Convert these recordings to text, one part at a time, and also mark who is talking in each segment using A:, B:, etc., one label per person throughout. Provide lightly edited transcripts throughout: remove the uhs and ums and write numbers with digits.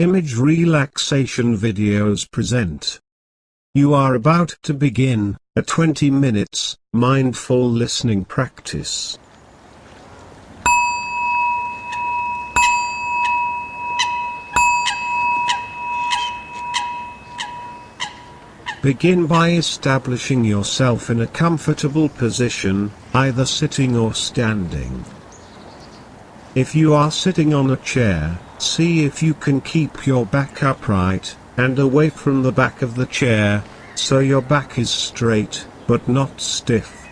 A: Image relaxation videos present. You are about to begin a 20 minutes mindful listening practice. Begin by establishing yourself in a comfortable position, either sitting or standing. If you are sitting on a chair, see if you can keep your back upright, and away from the back of the chair, so your back is straight, but not stiff.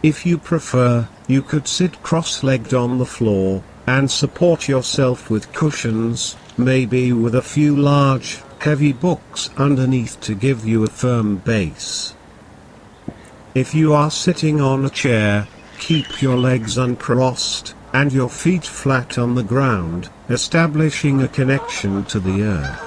A: If you prefer, you could sit cross-legged on the floor, and support yourself with cushions, maybe with a few large, heavy books underneath to give you a firm base. If you are sitting on a chair, keep your legs uncrossed, and your feet flat on the ground, establishing a connection to the earth.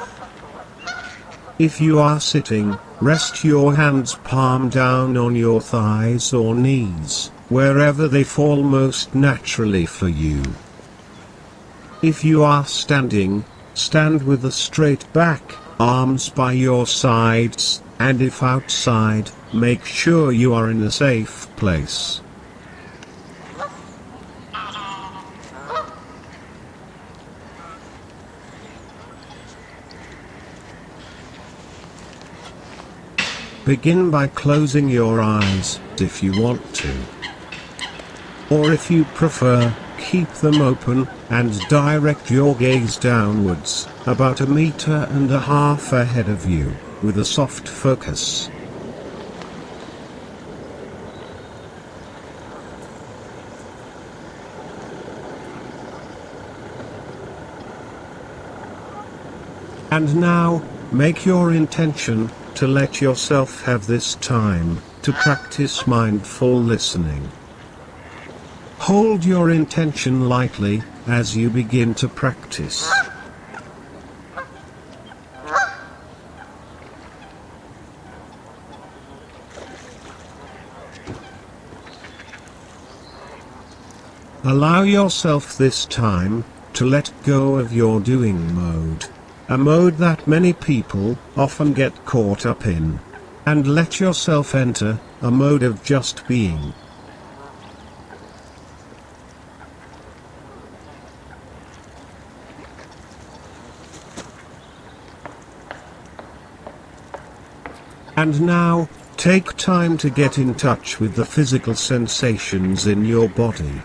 A: If you are sitting, rest your hands palm down on your thighs or knees, wherever they fall most naturally for you. If you are standing, stand with a straight back, arms by your sides, and if outside, make sure you are in a safe place. Begin by closing your eyes, if you want to. Or if you prefer, keep them open, and direct your gaze downwards, about 1.5 meters ahead of you, with a soft focus. And now, make your intention to let yourself have this time to practice mindful listening. Hold your intention lightly as you begin to practice. Allow yourself this time to let go of your doing mode, a mode that many people often get caught up in, and let yourself enter a mode of just being. And now, take time to get in touch with the physical sensations in your body.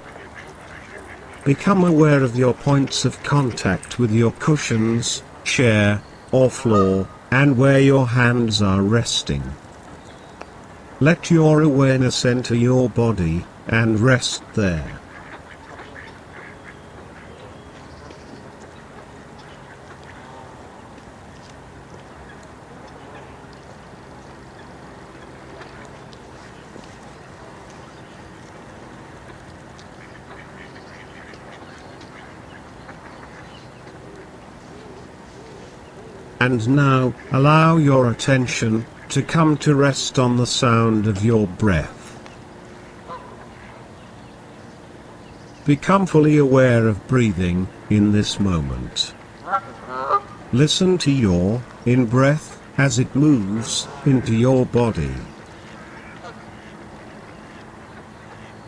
A: Become aware of your points of contact with your cushions, chair, or floor, and where your hands are resting. Let your awareness enter your body, and rest there. And now, allow your attention to come to rest on the sound of your breath. Become fully aware of breathing in this moment. Listen to your in-breath as it moves into your body.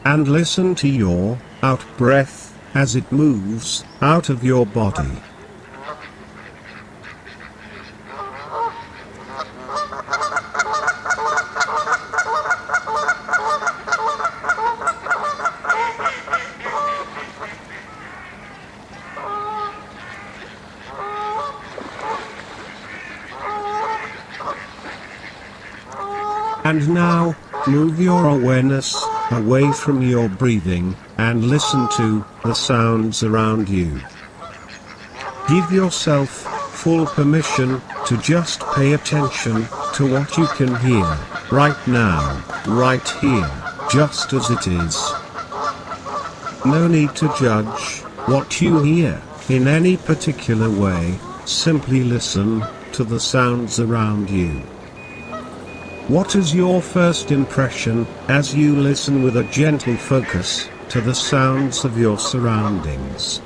A: And listen to your out-breath as it moves out of your body. And now, move your awareness away from your breathing, and listen to the sounds around you. Give yourself full permission to just pay attention to what you can hear, right now, right here, just as it is. No need to judge what you hear in any particular way, simply listen to the sounds around you. What is your first impression as you listen with a gentle focus to the sounds of your surroundings?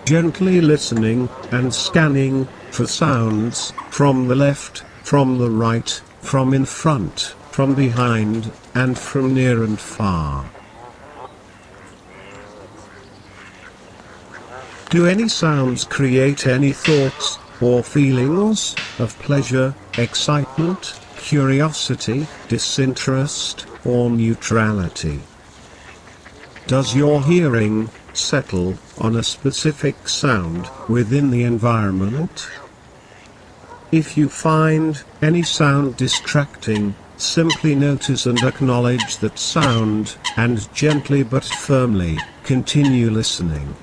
A: Gently listening and scanning for sounds from the left, from the right, from in front, from behind, and from near and far. Do any sounds create any thoughts or feelings of pleasure, excitement, curiosity, disinterest, or neutrality? Does your hearing settle on a specific sound within the environment? If you find any sound distracting, simply notice and acknowledge that sound, and gently but firmly continue listening.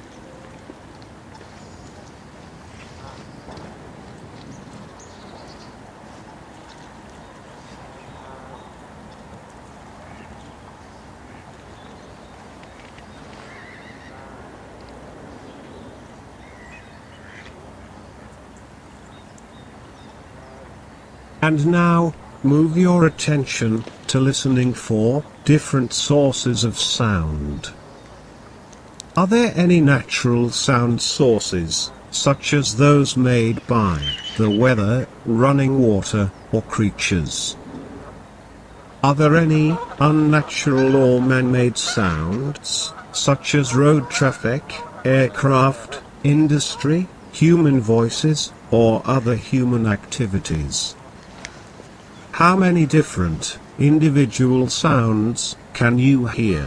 A: And now, move your attention to listening for different sources of sound. Are there any natural sound sources, such as those made by the weather, running water, or creatures? Are there any unnatural or man-made sounds, such as road traffic, aircraft, industry, human voices, or other human activities? How many different, individual sounds can you hear?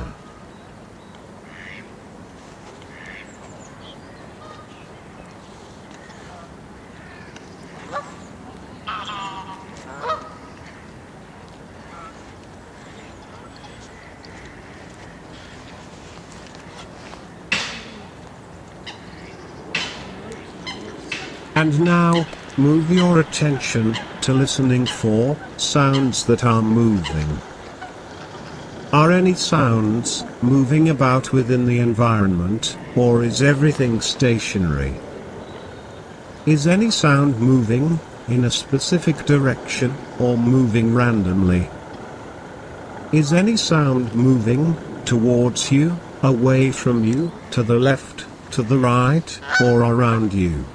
A: And now, move your attention to listening for sounds that are moving. Are any sounds moving about within the environment, or is everything stationary? Is any sound moving in a specific direction, or moving randomly? Is any sound moving towards you, away from you, to the left, to the right, or around you?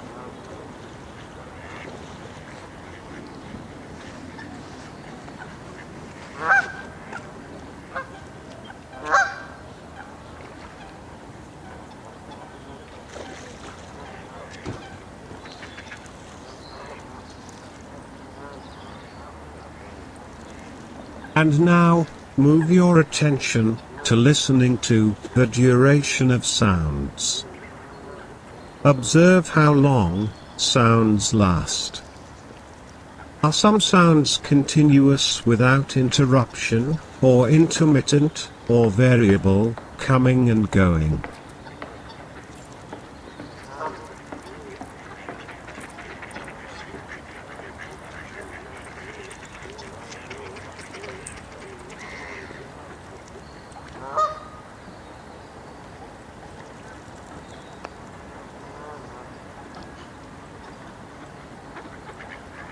A: And now, move your attention to listening to the duration of sounds. Observe how long sounds last. Are some sounds continuous without interruption, or intermittent, or variable, coming and going?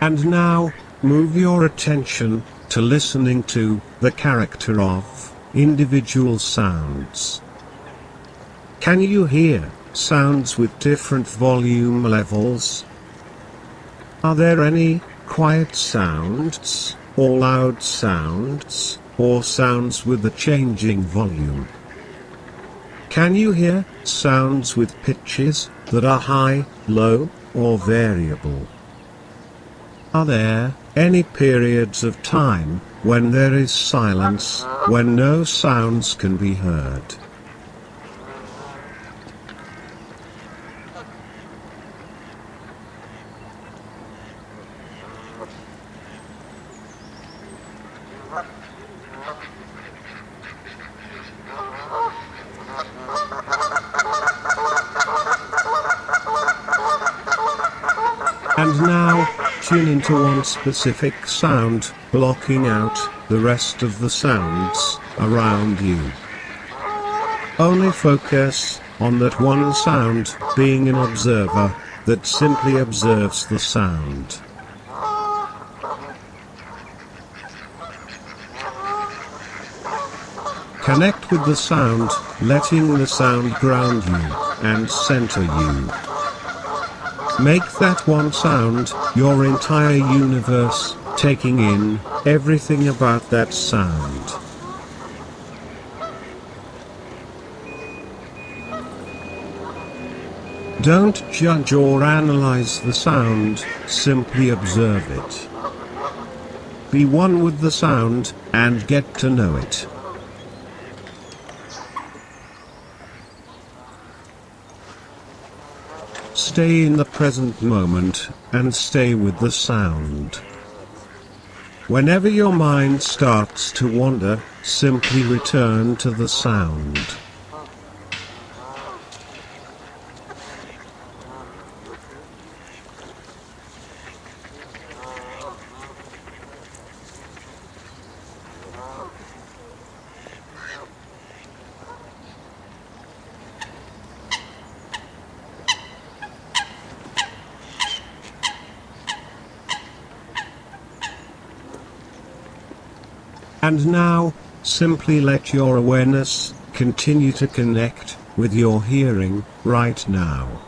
A: And now, move your attention to listening to the character of individual sounds. Can you hear sounds with different volume levels? Are there any quiet sounds, or loud sounds, or sounds with a changing volume? Can you hear sounds with pitches that are high, low, or variable? Are there any periods of time when there is silence, when no sounds can be heard? And now, tune into one specific sound, blocking out the rest of the sounds around you. Only focus on that one sound, being an observer that simply observes the sound. Connect with the sound, letting the sound ground you and center you. Make that one sound your entire universe, taking in everything about that sound. Don't judge or analyze the sound, simply observe it. Be one with the sound, and get to know it. Stay in the present moment, and stay with the sound. Whenever your mind starts to wander, simply return to the sound. And now, simply let your awareness continue to connect with your hearing right now.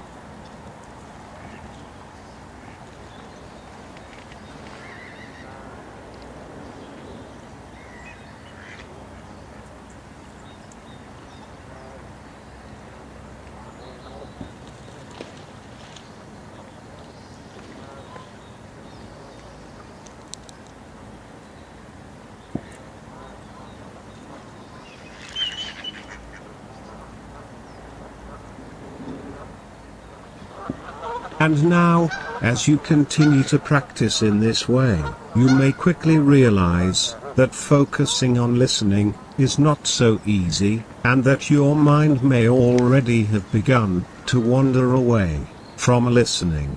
A: And now, as you continue to practice in this way, you may quickly realize that focusing on listening is not so easy, and that your mind may already have begun to wander away from listening.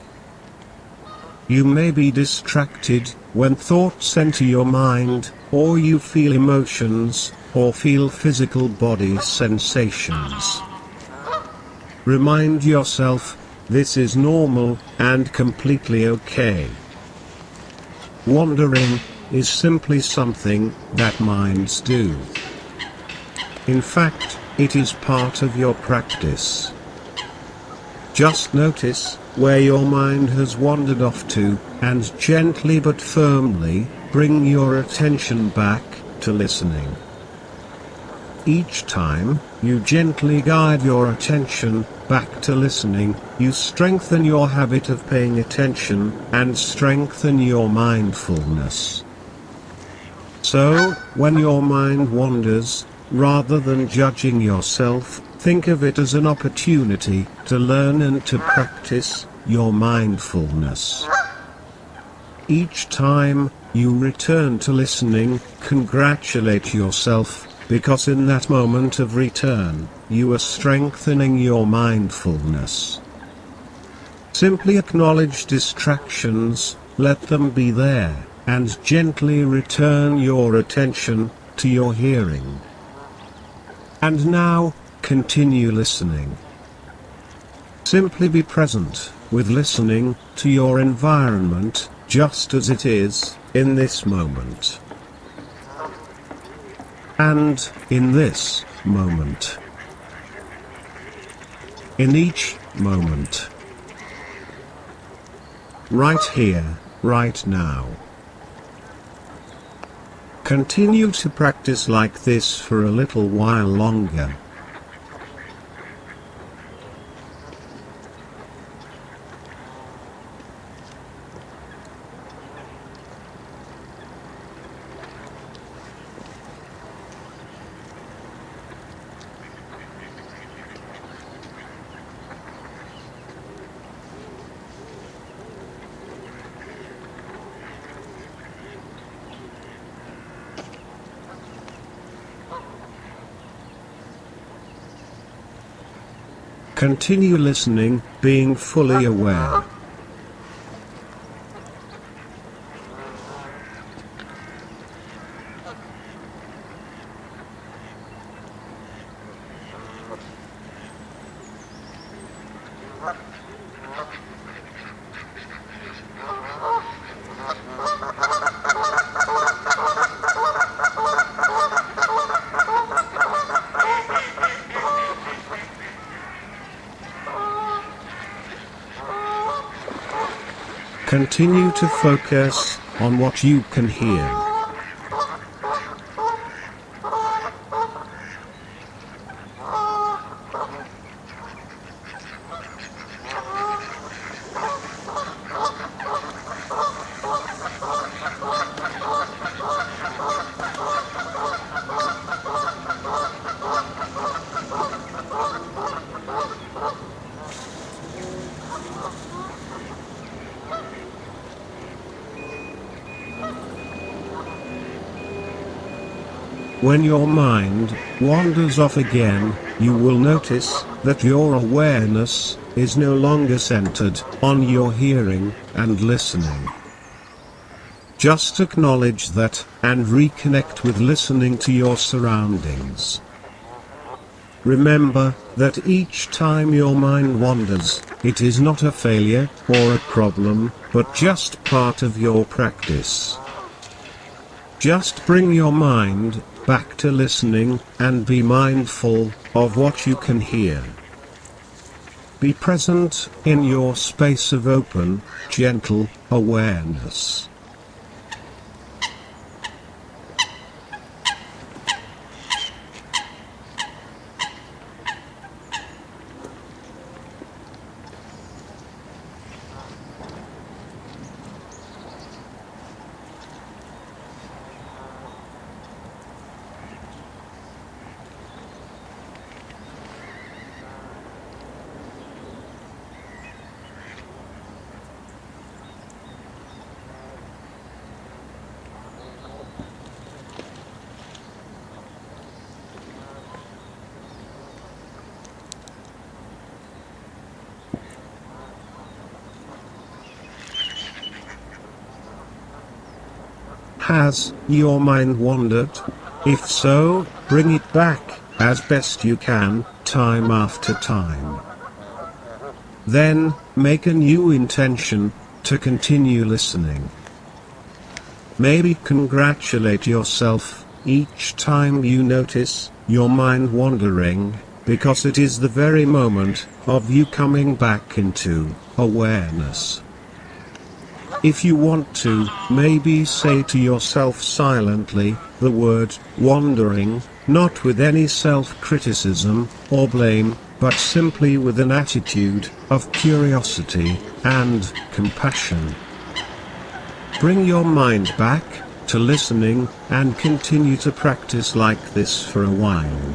A: You may be distracted when thoughts enter your mind, or you feel emotions, or feel physical body sensations. Remind yourself, this is normal, and completely okay. Wandering is simply something that minds do. In fact, it is part of your practice. Just notice where your mind has wandered off to, and gently but firmly bring your attention back to listening. Each time you gently guide your attention back to listening, you strengthen your habit of paying attention and strengthen your mindfulness. So, when your mind wanders, rather than judging yourself, think of it as an opportunity to learn and to practice your mindfulness. Each time you return to listening, congratulate yourself, because in that moment of return, you are strengthening your mindfulness. Simply acknowledge distractions, let them be there, and gently return your attention to your hearing. And now, continue listening. Simply be present with listening to your environment, just as it is in this moment. And in this moment. In each moment. Right here, right now. Continue to practice like this for a little while longer. Continue listening, being fully aware. Continue to focus on what you can hear. When your mind wanders off again, you will notice that your awareness is no longer centered on your hearing and listening. Just acknowledge that and reconnect with listening to your surroundings. Remember that each time your mind wanders, it is not a failure or a problem, but just part of your practice. Just bring your mind back to listening, and be mindful of what you can hear. Be present in your space of open, gentle awareness. Has your mind wandered? If so, bring it back, as best you can, time after time. Then, make a new intention to continue listening. Maybe congratulate yourself each time you notice your mind wandering, because it is the very moment of you coming back into awareness. If you want to, maybe say to yourself silently the word wandering, not with any self-criticism or blame, but simply with an attitude of curiosity and compassion. Bring your mind back to listening, and continue to practice like this for a while.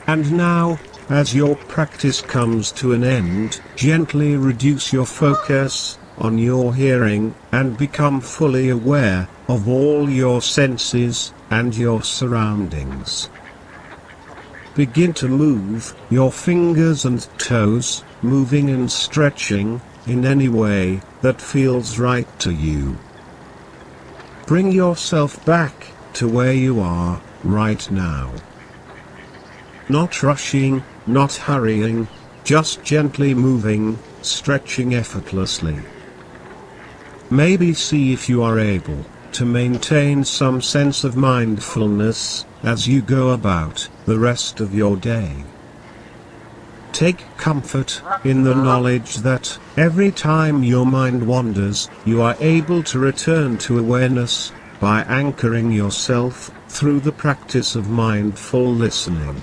A: And now, as your practice comes to an end, gently reduce your focus on your hearing, and become fully aware of all your senses and your surroundings. Begin to move your fingers and toes, moving and stretching in any way that feels right to you. Bring yourself back to where you are right now. Not rushing, not hurrying, just gently moving, stretching effortlessly. Maybe see if you are able to maintain some sense of mindfulness as you go about the rest of your day. Take comfort in the knowledge that every time your mind wanders, you are able to return to awareness by anchoring yourself through the practice of mindful listening.